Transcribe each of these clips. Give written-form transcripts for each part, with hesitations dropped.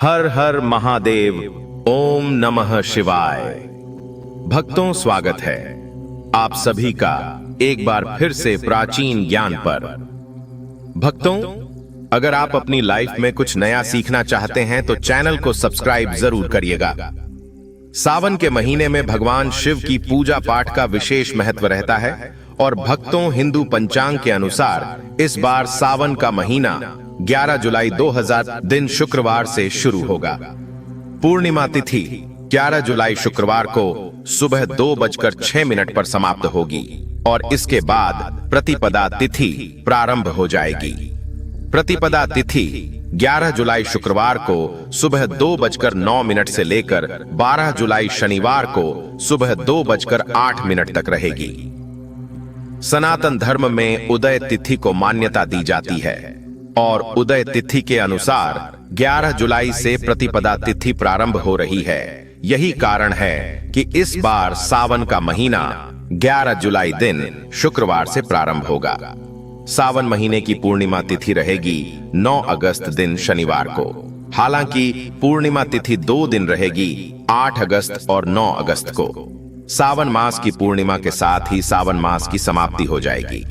हर हर महादेव। ओम नमः शिवाय। भक्तों, स्वागत है आप सभी का एक बार फिर से प्राचीन ज्ञान पर। भक्तों, अगर आप अपनी लाइफ में कुछ नया सीखना चाहते हैं तो चैनल को सब्सक्राइब जरूर करिएगा। सावन के महीने में भगवान शिव की पूजा पाठ का विशेष महत्व रहता है और भक्तों, हिंदू पंचांग के अनुसार इस बार सावन का महीना 11 जुलाई 2000 दिन शुक्रवार से शुरू होगा। पूर्णिमा तिथि 11 जुलाई शुक्रवार को सुबह 2:06 पर समाप्त होगी और इसके बाद प्रतिपदा तिथि प्रारंभ हो जाएगी। प्रतिपदा तिथि 11 जुलाई शुक्रवार को सुबह 2:09 से लेकर 12 जुलाई शनिवार को सुबह 2:08 तक रहेगी। सनातन धर्म में उदय तिथि को मान्यता दी जाती है और उदय तिथि के अनुसार 11 जुलाई से प्रतिपदा तिथि प्रारंभ हो रही है। यही कारण है कि इस बार सावन का महीना 11 जुलाई दिन शुक्रवार से प्रारंभ होगा। सावन महीने की पूर्णिमा तिथि रहेगी 9 अगस्त दिन शनिवार को। हालांकि पूर्णिमा तिथि 2 दिन रहेगी, 8 अगस्त और 9 अगस्त को। सावन मास की पूर्णिमा के साथ ही सावन मास की समाप्ति हो जाएगी।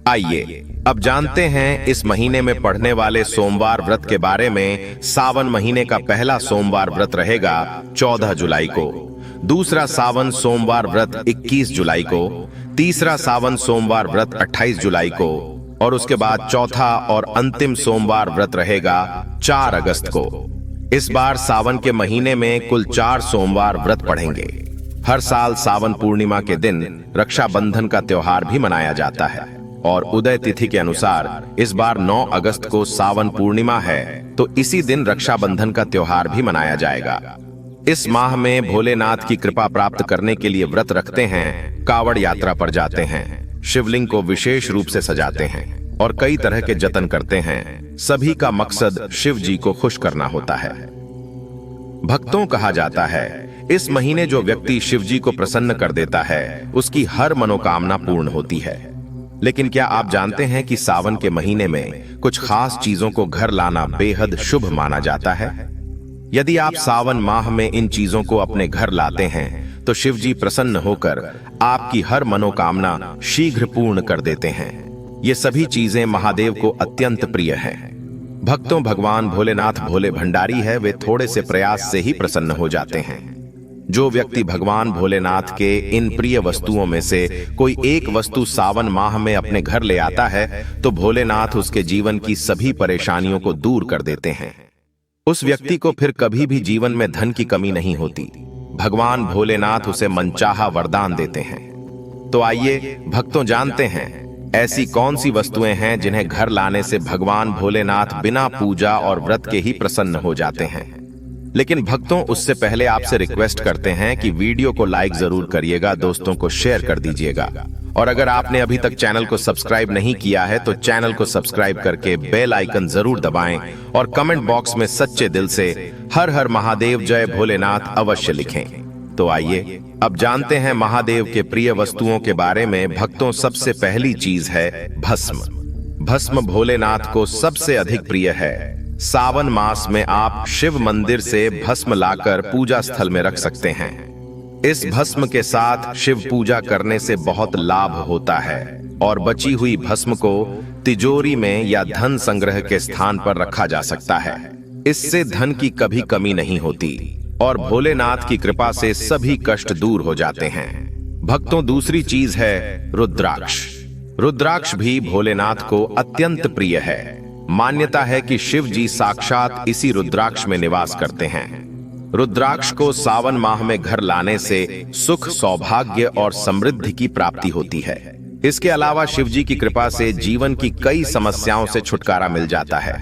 आइए अब जानते हैं इस महीने में पढ़ने वाले सोमवार व्रत के बारे में। सावन महीने का पहला सोमवार व्रत रहेगा 14 जुलाई को, दूसरा सावन सोमवार व्रत 21 जुलाई को, तीसरा सावन सोमवार व्रत 28 जुलाई को और उसके बाद चौथा और अंतिम सोमवार व्रत रहेगा 4 अगस्त को। इस बार सावन के महीने में कुल 4 सोमवार व्रत पढ़ेंगे। हर साल सावन पूर्णिमा के दिन रक्षाबंधन का त्योहार भी मनाया जाता है और उदय तिथि के अनुसार इस बार 9 अगस्त को सावन पूर्णिमा है, तो इसी दिन रक्षाबंधन का त्योहार भी मनाया जाएगा। इस माह में भोलेनाथ की कृपा प्राप्त करने के लिए व्रत रखते हैं, कावड़ यात्रा पर जाते हैं, शिवलिंग को विशेष रूप से सजाते हैं और कई तरह के जतन करते हैं। सभी का मकसद शिव जी को खुश करना होता है। भक्तों, कहा जाता है इस महीने जो व्यक्ति शिव जी को प्रसन्न कर देता है उसकी हर मनोकामना पूर्ण होती है। लेकिन क्या आप जानते हैं कि सावन के महीने में कुछ खास चीजों को घर लाना बेहद शुभ माना जाता है? यदि आप सावन माह में इन चीजों को अपने घर लाते हैं तो शिव जी प्रसन्न होकर आपकी हर मनोकामना शीघ्र पूर्ण कर देते हैं। ये सभी चीजें महादेव को अत्यंत प्रिय हैं। भक्तों, भगवान भोलेनाथ भोले भंडारी है, वे थोड़े से प्रयास से ही प्रसन्न हो जाते हैं। जो व्यक्ति भगवान भोलेनाथ के इन प्रिय वस्तुओं में से कोई एक वस्तु सावन माह में अपने घर ले आता है तो भोलेनाथ उसके जीवन की सभी परेशानियों को दूर कर देते हैं। उस व्यक्ति को फिर कभी भी जीवन में धन की कमी नहीं होती। भगवान भोलेनाथ उसे मनचाहा वरदान देते हैं। तो आइए भक्तों, जानते हैं ऐसी कौन सी वस्तुएं हैं जिन्हें घर लाने से भगवान भोलेनाथ बिना पूजा और व्रत के ही प्रसन्न हो जाते हैं। लेकिन भक्तों, उससे पहले आपसे रिक्वेस्ट करते हैं कि वीडियो को लाइक जरूर करिएगा, दोस्तों को शेयर कर दीजिएगा और अगर आपने अभी तक चैनल को सब्सक्राइब नहीं किया है तो चैनल को सब्सक्राइब करके बेल आइकन जरूर दबाएं और कमेंट बॉक्स में सच्चे दिल से हर हर महादेव जय भोलेनाथ अवश्य लिखें। तो आइए अब जानते हैं महादेव के प्रिय वस्तुओं के बारे में। भक्तों, सबसे पहली चीज है भस्म। भस्म भोलेनाथ को सबसे अधिक प्रिय है। सावन मास में आप शिव मंदिर से भस्म लाकर पूजा स्थल में रख सकते हैं। इस भस्म के साथ शिव पूजा करने से बहुत लाभ होता है और बची हुई भस्म को तिजोरी में या धन संग्रह के स्थान पर रखा जा सकता है। इससे धन की कभी कमी नहीं होती और भोलेनाथ की कृपा से सभी कष्ट दूर हो जाते हैं। भक्तों, दूसरी चीज है रुद्राक्ष। रुद्राक्ष भी भोलेनाथ को अत्यंत प्रिय है। मान्यता है कि शिव जी साक्षात इसी रुद्राक्ष में निवास करते हैं। रुद्राक्ष को सावन माह में घर लाने से सुख, सौभाग्य और समृद्धि की प्राप्ति होती है। इसके अलावा शिव जी की कृपा से जीवन की कई समस्याओं से छुटकारा मिल जाता है।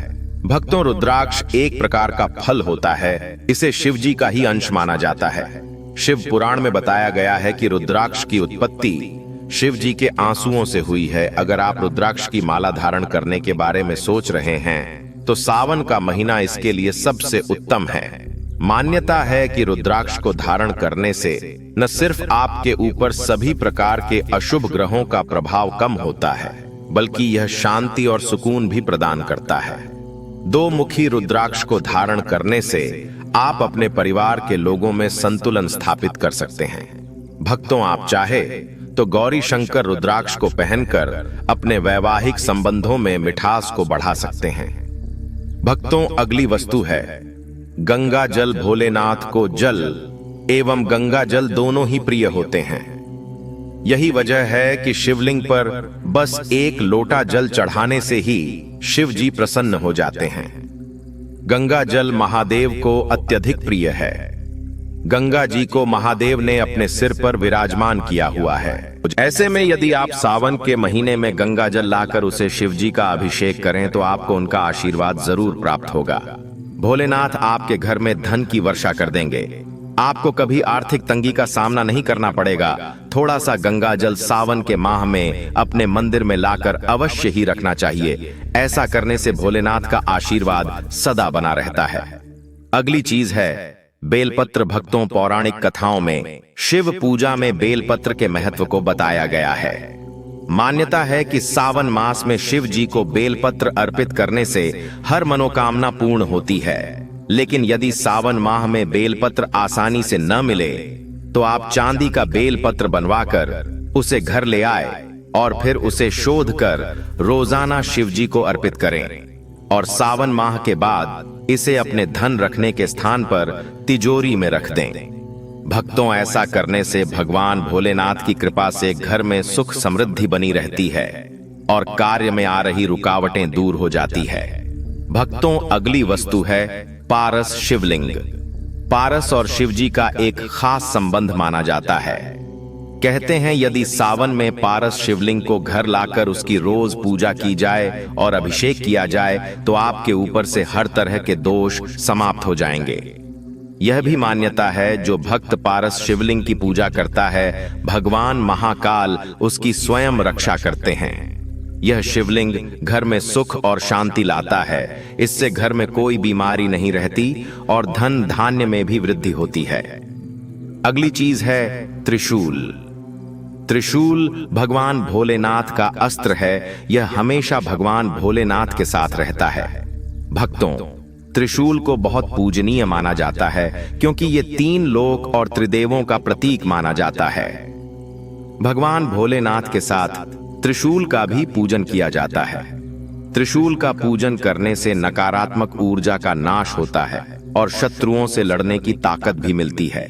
भक्तों, रुद्राक्ष एक प्रकार का फल होता है। इसे शिव जी का ही अंश माना जाता है। शिव पुराण में बताया गया है कि रुद्राक्ष की उत्पत्ति शिव जी के आंसुओं से हुई है। अगर आप रुद्राक्ष की माला धारण करने के बारे में सोच रहे हैं तो सावन का महीना इसके लिए सबसे उत्तम है। मान्यता है कि रुद्राक्ष को धारण करने से न सिर्फ आपके ऊपर सभी प्रकार के अशुभ ग्रहों का प्रभाव कम होता है, बल्कि यह शांति और सुकून भी प्रदान करता है। दो मुखी रुद्राक्ष को धारण करने से आप अपने परिवार के लोगों में संतुलन स्थापित कर सकते हैं। भक्तों, आप चाहे तो गौरी शंकर रुद्राक्ष को पहनकर अपने वैवाहिक संबंधों में मिठास को बढ़ा सकते हैं। भक्तों, अगली वस्तु है गंगा जल। भोलेनाथ को जल एवं गंगा जल दोनों ही प्रिय होते हैं। यही वजह है कि शिवलिंग पर बस एक लोटा जल चढ़ाने से ही शिव जी प्रसन्न हो जाते हैं। गंगा जल महादेव को अत्यधिक प्रिय है। गंगा जी को महादेव ने अपने सिर पर विराजमान किया हुआ है। ऐसे में यदि आप सावन के महीने में गंगा जल लाकर उसे शिव जी का अभिषेक करें तो आपको उनका आशीर्वाद जरूर प्राप्त होगा। भोलेनाथ आपके घर में धन की वर्षा कर देंगे। आपको कभी आर्थिक तंगी का सामना नहीं करना पड़ेगा। थोड़ा सा गंगा जल सावन के माह में अपने मंदिर में लाकर अवश्य ही रखना चाहिए। ऐसा करने से भोलेनाथ का आशीर्वाद सदा बना रहता है। अगली चीज है बेलपत्र। भक्तों, पौराणिक कथाओं में शिव पूजा में बेलपत्र के महत्व को बताया गया है। मान्यता है कि सावन मास में शिव जी को बेलपत्र अर्पित करने से हर मनोकामना पूर्ण होती है। लेकिन यदि सावन माह में बेलपत्र आसानी से न मिले तो आप चांदी का बेलपत्र बनवाकर उसे घर ले आए और फिर उसे शोध कर रोजाना शिव जी को अर्पित करें और सावन माह के बाद इसे अपने धन रखने के स्थान पर तिजोरी में रख दें। भक्तों, ऐसा करने से भगवान भोलेनाथ की कृपा से घर में सुख समृद्धि बनी रहती है और कार्य में आ रही रुकावटें दूर हो जाती है। भक्तों, अगली वस्तु है पारस शिवलिंग। पारस और शिव जी का एक खास संबंध माना जाता है। कहते हैं यदि सावन में पारस शिवलिंग को घर लाकर उसकी रोज पूजा की जाए और अभिषेक किया जाए तो आपके ऊपर से हर तरह के दोष समाप्त हो जाएंगे। यह भी मान्यता है जो भक्त पारस शिवलिंग की पूजा करता है, भगवान महाकाल उसकी स्वयं रक्षा करते हैं। यह शिवलिंग घर में सुख और शांति लाता है। इससे घर में कोई बीमारी नहीं रहती और धन धान्य में भी वृद्धि होती है। अगली चीज है त्रिशूल। त्रिशूल भगवान भोलेनाथ का अस्त्र है। यह हमेशा भगवान भोलेनाथ के साथ रहता है। भक्तों, त्रिशूल को बहुत पूजनीय माना जाता है क्योंकि ये तीन लोक और त्रिदेवों का प्रतीक माना जाता है। भगवान भोलेनाथ के साथ त्रिशूल का भी पूजन किया जाता है। त्रिशूल का पूजन करने से नकारात्मक ऊर्जा का नाश होता है और शत्रुओं से लड़ने की ताकत भी मिलती है।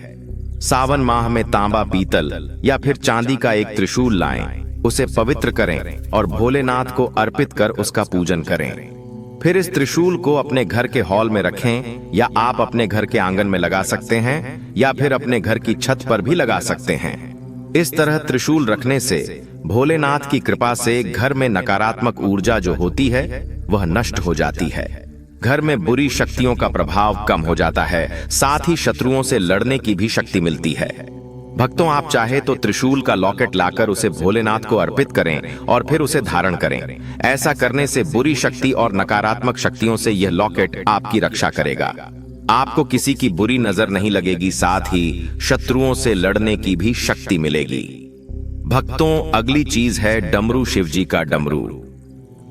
सावन माह में तांबा, पीतल या फिर चांदी का एक त्रिशूल लाएं, उसे पवित्र करें और भोलेनाथ को अर्पित कर उसका पूजन करें। फिर इस त्रिशूल को अपने घर के हॉल में रखें या आप अपने घर के आंगन में लगा सकते हैं या फिर अपने घर की छत पर भी लगा सकते हैं। इस तरह त्रिशूल रखने से भोलेनाथ की कृपा से घर में नकारात्मक ऊर्जा जो होती है वह नष्ट हो जाती है। घर में बुरी शक्तियों का प्रभाव कम हो जाता है, साथ ही शत्रुओं से लड़ने की भी शक्ति मिलती है। भक्तों, आप चाहे तो त्रिशूल का लॉकेट लाकर उसे भोलेनाथ को अर्पित करें और फिर उसे धारण करें। ऐसा करने से बुरी शक्ति और नकारात्मक शक्तियों से यह लॉकेट आपकी रक्षा करेगा। आपको किसी की बुरी नजर नहीं लगेगी, साथ ही शत्रुओं से लड़ने की भी शक्ति मिलेगी। भक्तों, अगली चीज है डमरू। शिव जी का डमरू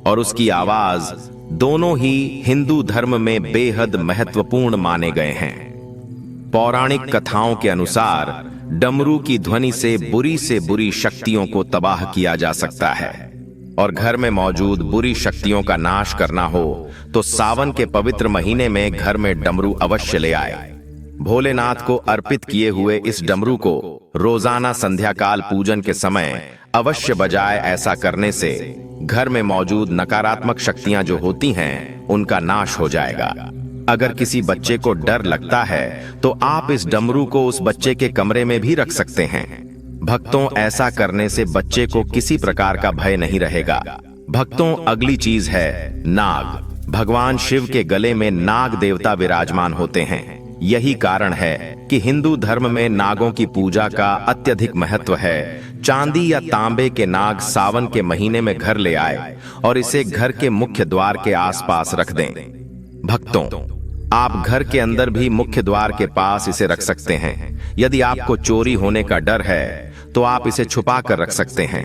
और उसकी आवाज दोनों ही हिंदू धर्म में बेहद महत्वपूर्ण माने गए हैं। पौराणिक कथाओं के अनुसार डमरू की ध्वनि से बुरी शक्तियों को तबाह किया जा सकता है और घर में मौजूद बुरी शक्तियों का नाश करना हो तो सावन के पवित्र महीने में घर में डमरू अवश्य ले आए। भोलेनाथ को अर्पित किए हुए इस डमरू को रोजाना संध्या काल पूजन के समय अवश्य बजाए। ऐसा करने से घर में मौजूद नकारात्मक शक्तियां जो होती हैं उनका नाश हो जाएगा। अगर किसी बच्चे को डर लगता है तो आप इस डमरू को उस बच्चे के कमरे में भी रख सकते हैं। भक्तों, ऐसा करने से बच्चे को किसी प्रकार का भय नहीं रहेगा। भक्तों, अगली चीज है नाग। भगवान शिव के गले में नाग देवता विराजमान होते हैं। यही कारण है कि हिंदू धर्म में नागों की पूजा का अत्यधिक महत्व है। चांदी या तांबे के नाग सावन के महीने में घर ले आए और इसे घर के मुख्य द्वार के आसपास रख दें। भक्तों, आप घर के अंदर भी मुख्य द्वार के पास इसे रख सकते हैं। यदि आपको चोरी होने का डर है तो आप इसे छुपा कर रख सकते हैं।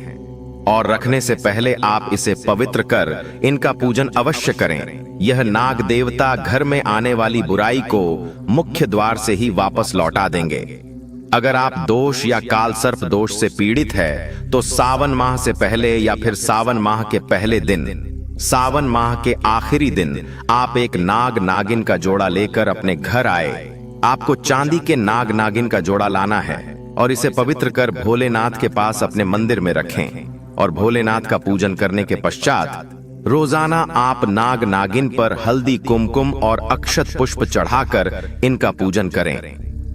और रखने से पहले आप इसे पवित्र कर इनका पूजन अवश्य करें। यह नाग देवता घर में आने वाली बुराई को मुख्य द्वार से ही वापस लौटा देंगे। अगर आप दोष या काल सर्प दोष से पीड़ित है तो सावन माह से पहले या फिर सावन माह के पहले दिन, सावन माह के आखिरी दिन आप एक नाग नागिन का जोड़ा लेकर अपने घर आए। आपको चांदी के नाग नागिन का जोड़ा लाना है और इसे पवित्र कर भोलेनाथ के पास अपने मंदिर में रखें और भोलेनाथ का पूजन करने के पश्चात रोजाना आप नाग नागिन पर हल्दी कुमकुम और अक्षत पुष्प चढ़ाकर इनका पूजन करें।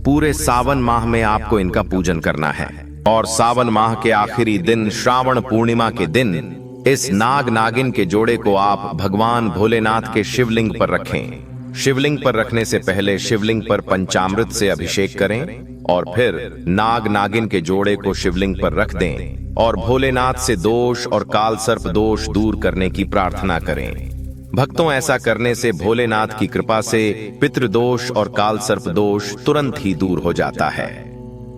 पूरे सावन माह में आपको इनका पूजन करना है और सावन माह के आखिरी दिन श्रावण पूर्णिमा के दिन इस नाग नागिन के जोड़े को आप भगवान भोलेनाथ के शिवलिंग पर रखें। शिवलिंग पर रखने से पहले शिवलिंग पर पंचामृत से अभिषेक करें और फिर नाग नागिन के जोड़े को शिवलिंग पर रख दें और भोलेनाथ से दोष और काल सर्प दोष दूर करने की प्रार्थना करें। भक्तों, ऐसा करने से भोलेनाथ की कृपा से पितृदोष और काल सर्प दोष तुरंत ही दूर हो जाता है।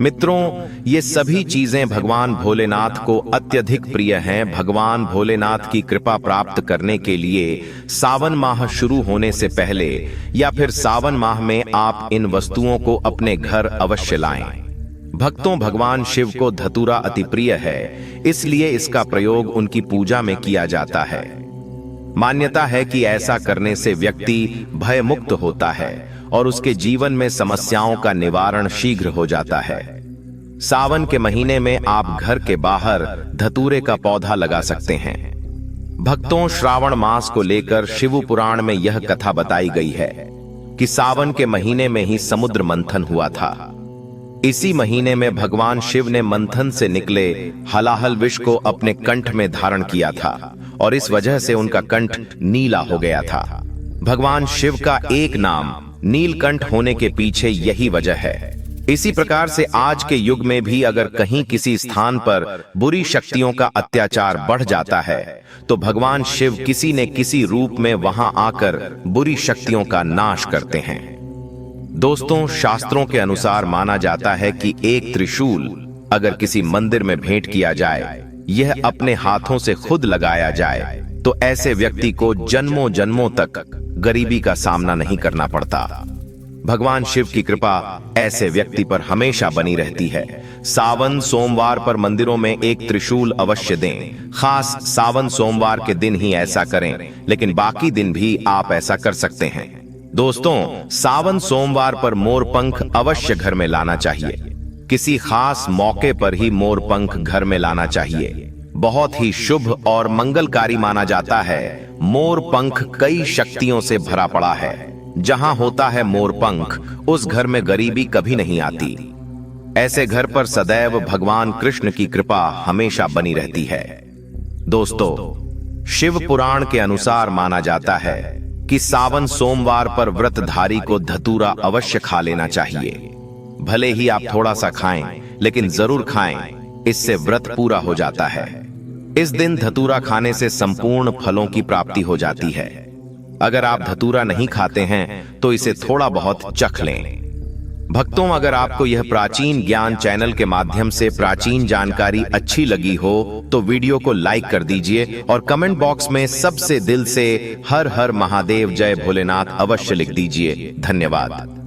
मित्रों, ये सभी चीजें भगवान भोलेनाथ को अत्यधिक प्रिय हैं। भगवान भोलेनाथ की कृपा प्राप्त करने के लिए सावन माह शुरू होने से पहले या फिर सावन माह में आप इन वस्तुओं को अपने घर अवश्य लाएं। भक्तों, भगवान शिव को धतूरा अति प्रिय है, इसलिए इसका प्रयोग उनकी पूजा में किया जाता है। मान्यता है कि ऐसा करने से व्यक्ति भय मुक्त होता है और उसके जीवन में समस्याओं का निवारण शीघ्र हो जाता है। सावन के महीने में आप घर के बाहर धतूरे का पौधा लगा सकते हैं। भक्तों, श्रावण मास को लेकर शिव पुराण में यह कथा बताई गई है कि सावन के महीने में ही समुद्र मंथन हुआ था। इसी महीने में भगवान शिव ने मंथन से निकले हलाहल विष को अपने कंठ में धारण किया था और इस वजह से उनका कंठ नीला हो गया था। भगवान शिव का एक नाम नीलकंठ होने के पीछे यही वजह है। इसी प्रकार से आज के युग में भी अगर कहीं किसी स्थान पर बुरी शक्तियों का अत्याचार बढ़ जाता है तो भगवान शिव किसी न किसी रूप में वहां आकर बुरी शक्तियों का नाश करते हैं। दोस्तों, शास्त्रों के अनुसार माना जाता है कि एक त्रिशूल अगर किसी मंदिर में भेंट किया जाए, यह अपने हाथों से खुद लगाया जाए, तो ऐसे व्यक्ति को जन्मों जन्मों तक गरीबी का सामना नहीं करना पड़ता। भगवान शिव की कृपा ऐसे व्यक्ति पर हमेशा बनी रहती है। सावन सोमवार पर मंदिरों में एक त्रिशूल अवश्य दें। खास सावन सोमवार के दिन ही ऐसा करें, लेकिन बाकी दिन भी आप ऐसा कर सकते हैं। दोस्तों, सावन सोमवार पर मोर पंख अवश्य घर में लाना चाहिए। किसी खास मौके पर ही मोर पंख घर में लाना चाहिए। बहुत ही शुभ और मंगलकारी माना जाता है। मोर पंख कई शक्तियों से भरा पड़ा है। जहां होता है मोर पंख, उस घर में गरीबी कभी नहीं आती। ऐसे घर पर सदैव भगवान कृष्ण की कृपा हमेशा बनी रहती है। दोस्तों, शिव पुराण के अनुसार माना जाता है कि सावन सोमवार पर व्रतधारी को धतूरा अवश्य खा लेना चाहिए। भले ही आप थोड़ा सा खाएं, लेकिन जरूर खाएं, इससे व्रत पूरा हो जाता है। इस दिन धतूरा खाने से संपूर्ण फलों की प्राप्ति हो जाती है। अगर आप धतूरा नहीं खाते हैं तो इसे थोड़ा बहुत चख लें। भक्तों, अगर आपको यह प्राचीन ज्ञान चैनल के माध्यम से प्राचीन जानकारी अच्छी लगी हो तो वीडियो को लाइक कर दीजिए और कमेंट बॉक्स में सबसे दिल से हर हर महादेव जय भोलेनाथ अवश्य लिख दीजिए। धन्यवाद।